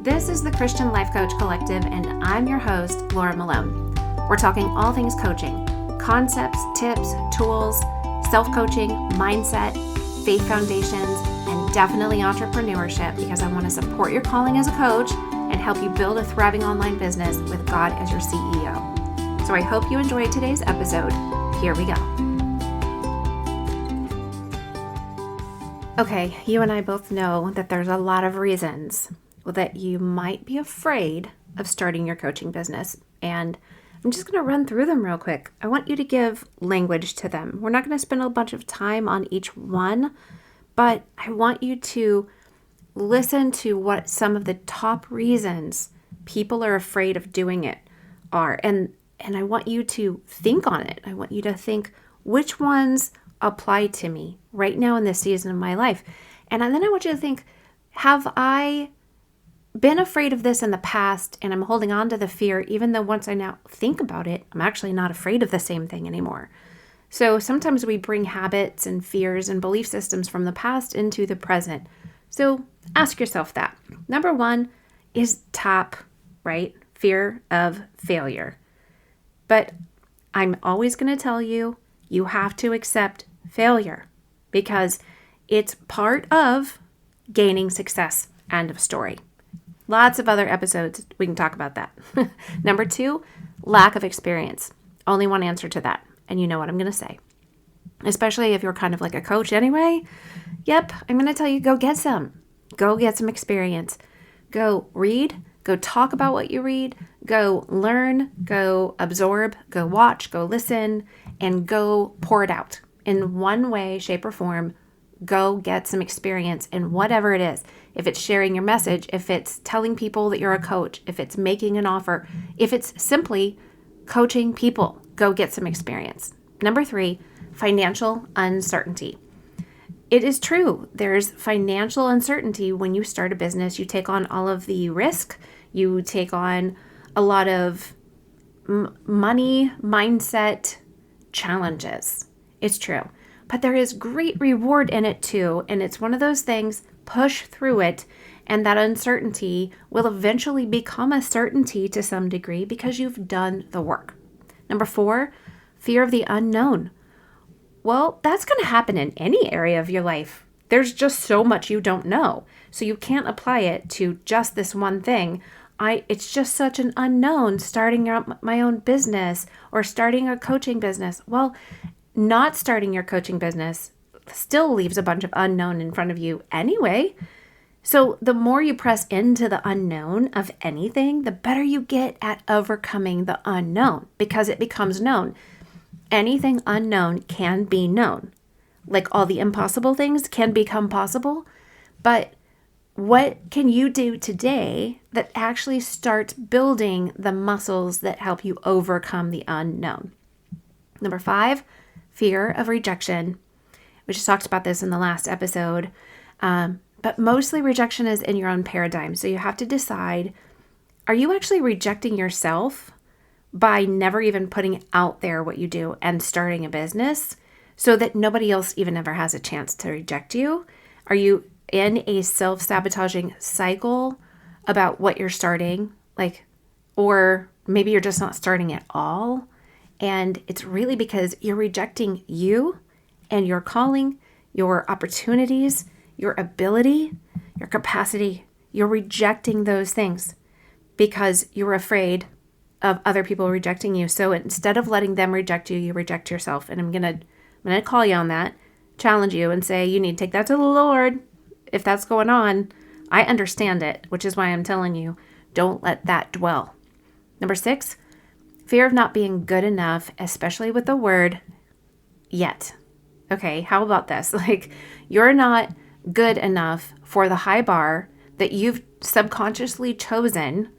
This is the Christian Life Coach Collective, and I'm your host, Laura Malone. We're talking all things coaching, concepts, tips, tools, self-coaching, mindset, faith foundations, and definitely entrepreneurship, because I want to support your calling as a coach and help you build a thriving online business with God as your CEO. So I hope you enjoyed today's episode. Here we go. Okay, you and I both know that there's a lot of reasons that you might be afraid of starting your coaching business. And I'm just going to run through them real quick. I want you to give language to them. We're not going to spend a bunch of time on each one, but I want you to listen to what some of the top reasons people are afraid of doing it are. And I want you to think on it. I want you to think, which ones apply to me right now in this season of my life? And then I want you to think, have I been afraid of this in the past and I'm holding on to the fear, even though once I now think about it, I'm actually not afraid of the same thing anymore. So sometimes we bring habits and fears and belief systems from the past into the present. So ask yourself that. Number one is top, right? Fear of failure. But I'm always going to tell you, you have to accept failure because it's part of gaining success. End of story. Lots of other episodes, we can talk about that. Number two, lack of experience. Only one answer to that. And you know what I'm going to say. Especially if you're kind of like a coach anyway. Yep, I'm going to tell you, go get some. Go get some experience. Go read. Go talk about what you read. Go learn. Go absorb. Go watch. Go listen. And go pour it out. In one way, shape, or form, go get some experience in whatever it is. If it's sharing your message, if it's telling people that you're a coach, if it's making an offer, if it's simply coaching people, go get some experience. Number three, financial uncertainty. It is true. There's financial uncertainty when you start a business. You take on all of the risk. You take on a lot of money, mindset challenges. It's true. But there is great reward in it too. And it's one of those things, push through it. And that uncertainty will eventually become a certainty to some degree because you've done the work. Number four, fear of the unknown. Well, that's going to happen in any area of your life. There's just so much you don't know. So you can't apply it to just this one thing. It's just such an unknown starting my own business or starting a coaching business. Well, not starting your coaching business still leaves a bunch of unknown in front of you anyway. So the more you press into the unknown of anything, the better you get at overcoming the unknown because it becomes known. Anything unknown can be known. Like all the impossible things can become possible. But what can you do today that actually starts building the muscles that help you overcome the unknown? Number five, fear of rejection. We just talked about this in the last episode, but mostly rejection is in your own paradigm. So you have to decide, are you actually rejecting yourself by never even putting out there what you do and starting a business so that nobody else even ever has a chance to reject you? Are you in a self-sabotaging cycle about what you're starting? Or maybe you're just not starting at all. And it's really because you're rejecting you and your calling, your opportunities, your ability, your capacity. You're rejecting those things because you're afraid of other people rejecting you. So instead of letting them reject you, you reject yourself. And I'm gonna call you on that, challenge you and say, you need to take that to the Lord. If that's going on, I understand it, which is why I'm telling you, don't let that dwell. Number six, fear of not being good enough, especially with the word yet. Okay, how about this? You're not good enough for the high bar that you've subconsciously chosen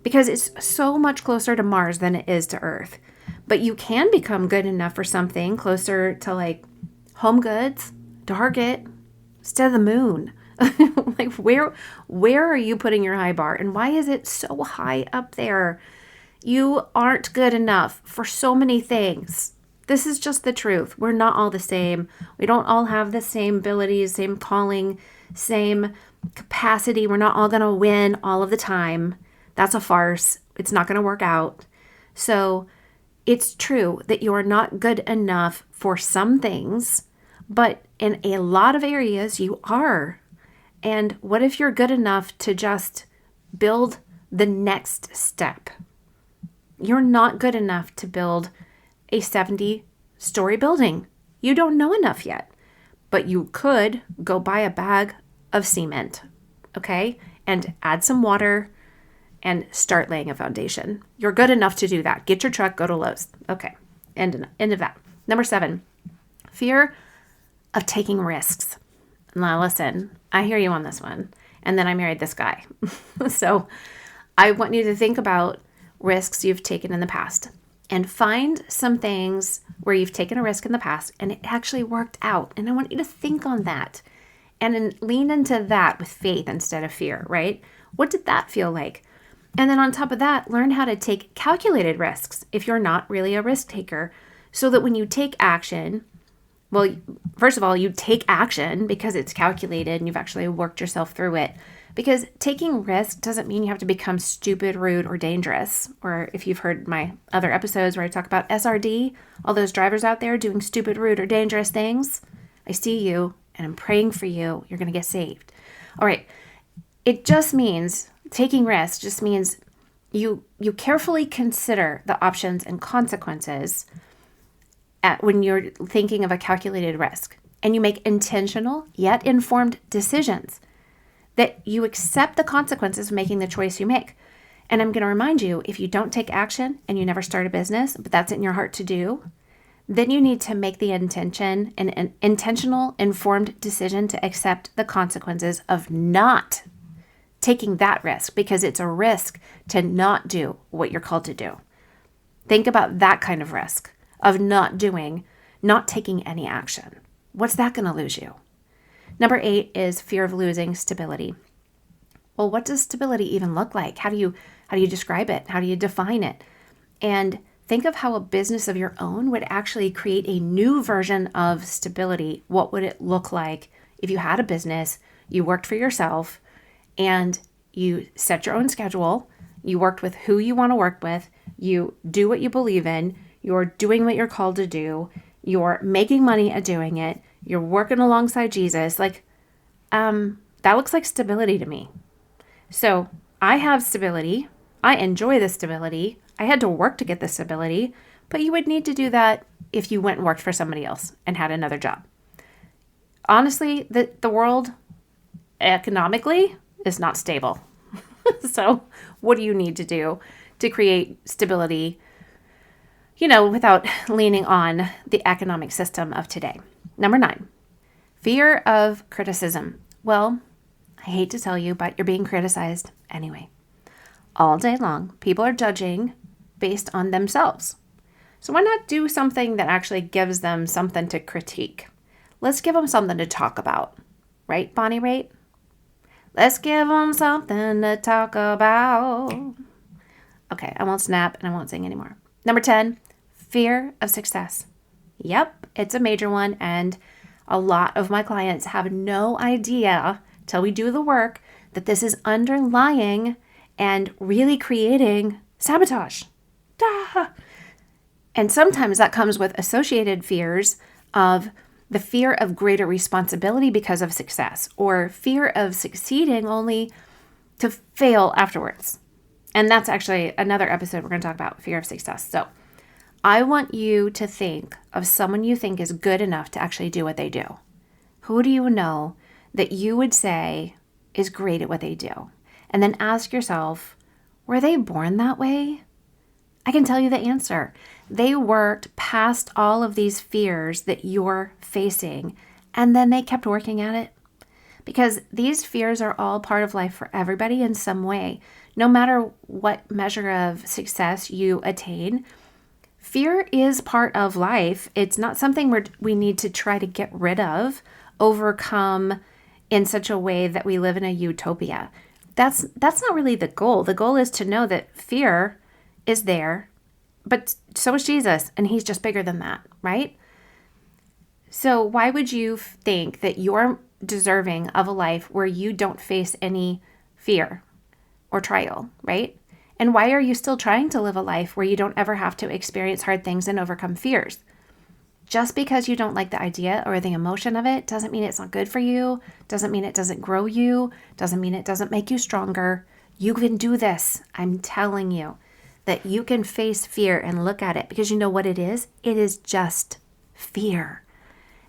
because it's so much closer to Mars than it is to Earth. But you can become good enough for something closer to Home Goods, Target, instead of the moon. Where are you putting your high bar? And why is it so high up there? You aren't good enough for so many things. This is just the truth. We're not all the same. We don't all have the same abilities, same calling, same capacity. We're not all going to win all of the time. That's a farce. It's not going to work out. So it's true that you are not good enough for some things, but in a lot of areas you are. And what if you're good enough to just build the next step? You're not good enough to build a 70-story building. You don't know enough yet, but you could go buy a bag of cement, okay? And add some water and start laying a foundation. You're good enough to do that. Get your truck, go to Lowe's. Okay, end of that. Number 7, fear of taking risks. Now listen, I hear you on this one. And then I married this guy. So I want you to think about risks you've taken in the past and find some things where you've taken a risk in the past and it actually worked out. And I want you to think on that and then lean into that with faith instead of fear, right? What did that feel like? And then on top of that, learn how to take calculated risks if you're not really a risk taker, so that when you take action, well, first of all, you take action because it's calculated and you've actually worked yourself through it. Because taking risk doesn't mean you have to become stupid, rude, or dangerous. Or if you've heard my other episodes where I talk about SRD, all those drivers out there doing stupid, rude, or dangerous things, I see you and I'm praying for you. You're going to get saved. All right. It just means, taking risks just means you carefully consider the options and consequences when you're thinking of a calculated risk. And you make intentional yet informed decisions, that you accept the consequences of making the choice you make. And I'm going to remind you, if you don't take action and you never start a business, but that's in your heart to do, then you need to make the intention and an intentional, informed decision to accept the consequences of not taking that risk, because it's a risk to not do what you're called to do. Think about that kind of risk of not taking any action. What's that going to lose you? Number 8 is fear of losing stability. Well, what does stability even look like? How do you describe it? How do you define it? And think of how a business of your own would actually create a new version of stability. What would it look like if you had a business, you worked for yourself, and you set your own schedule, you worked with who you want to work with, you do what you believe in, you're doing what you're called to do, you're making money at doing it, you're working alongside Jesus. Like, that looks like stability to me. So I have stability. I enjoy the stability. I had to work to get the stability, but you would need to do that if you went and worked for somebody else and had another job. Honestly, the world economically is not stable. So what do you need to do to create stability, without leaning on the economic system of today? Number 9, fear of criticism. Well, I hate to tell you, but you're being criticized anyway. All day long, people are judging based on themselves. So why not do something that actually gives them something to critique? Let's give them something to talk about. Right, Bonnie Raitt? Let's give them something to talk about. Okay, I won't snap and I won't sing anymore. Number 10, fear of success. Yep, it's a major one, and a lot of my clients have no idea till we do the work that this is underlying and really creating sabotage. Duh. And sometimes that comes with associated fears of the fear of greater responsibility because of success, or fear of succeeding only to fail afterwards. And that's actually another episode we're going to talk about, fear of success. So I want you to think of someone you think is good enough to actually do what they do. Who do you know that you would say is great at what they do? And then ask yourself, were they born that way? I can tell you the answer. They worked past all of these fears that you're facing, and then they kept working at it. Because these fears are all part of life for everybody in some way. No matter what measure of success you attain, fear is part of life. It's not something we need to try to get rid of, overcome in such a way that we live in a utopia. That's not really the goal. The goal is to know that fear is there, but so is Jesus, and he's just bigger than that, right? So why would you think that you're deserving of a life where you don't face any fear or trial, right? And why are you still trying to live a life where you don't ever have to experience hard things and overcome fears? Just because you don't like the idea or the emotion of it doesn't mean it's not good for you, doesn't mean it doesn't grow you, doesn't mean it doesn't make you stronger. You can do this. I'm telling you that you can face fear and look at it, because you know what it is? It is just fear.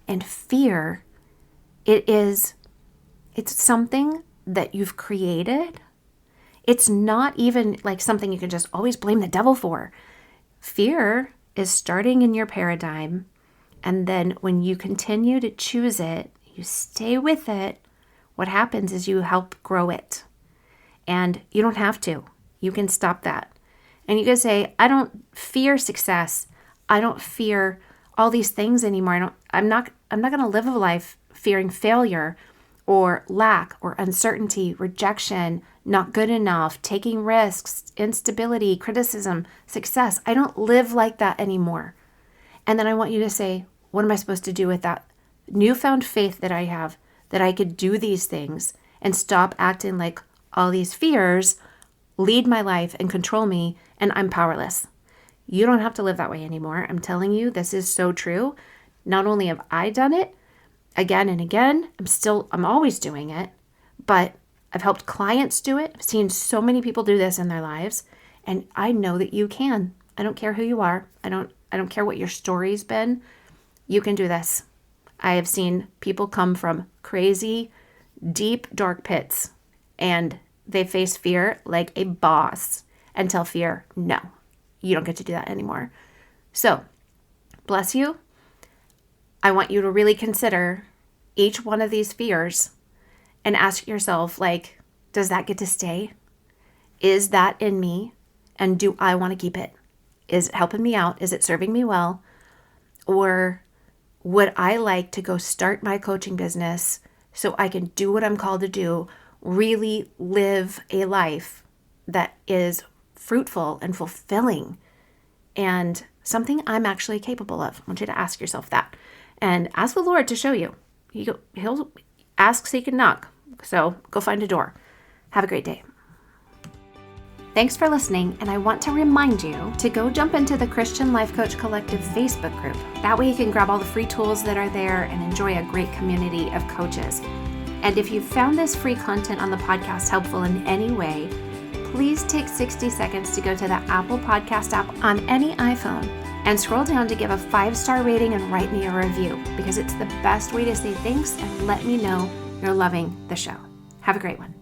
And fear, it's something that you've created. It's not even like something you can just always blame the devil for. Fear is starting in your paradigm. And then when you continue to choose it, you stay with it, what happens is you help grow it. And you don't have to. You can stop that. And you can say, I don't fear success. I don't fear all these things anymore. I'm not going to live a life fearing failure or lack or uncertainty, rejection, not good enough, taking risks, instability, criticism, success. I don't live like that anymore. And then I want you to say, what am I supposed to do with that newfound faith that I have, that I could do these things and stop acting like all these fears lead my life and control me, and I'm powerless. You don't have to live that way anymore. I'm telling you, this is so true. Not only have I done it again and again, I'm always doing it, but I've helped clients do it. I've seen so many people do this in their lives, and I know that you can. I don't care who you are. I don't care what your story's been. You can do this. I have seen people come from crazy, deep, dark pits, and they face fear like a boss and tell fear, no, you don't get to do that anymore. So, bless you. I want you to really consider each one of these fears and ask yourself, like, does that get to stay? Is that in me? And do I want to keep it? Is it helping me out? Is it serving me well? Or would I like to go start my coaching business so I can do what I'm called to do, really live a life that is fruitful and fulfilling and something I'm actually capable of? I want you to ask yourself that and ask the Lord to show you. He'll ask, seek, and knock. So go find a door. Have a great day. Thanks for listening, and I want to remind you to go jump into the Christian Life Coach Collective Facebook group. That way you can grab all the free tools that are there and enjoy a great community of coaches. And if you found this free content on the podcast helpful in any way, please take 60 seconds to go to the Apple Podcast app on any iPhone and scroll down to give a 5-star rating and write me a review, because it's the best way to say thanks and let me know you're loving the show. Have a great one.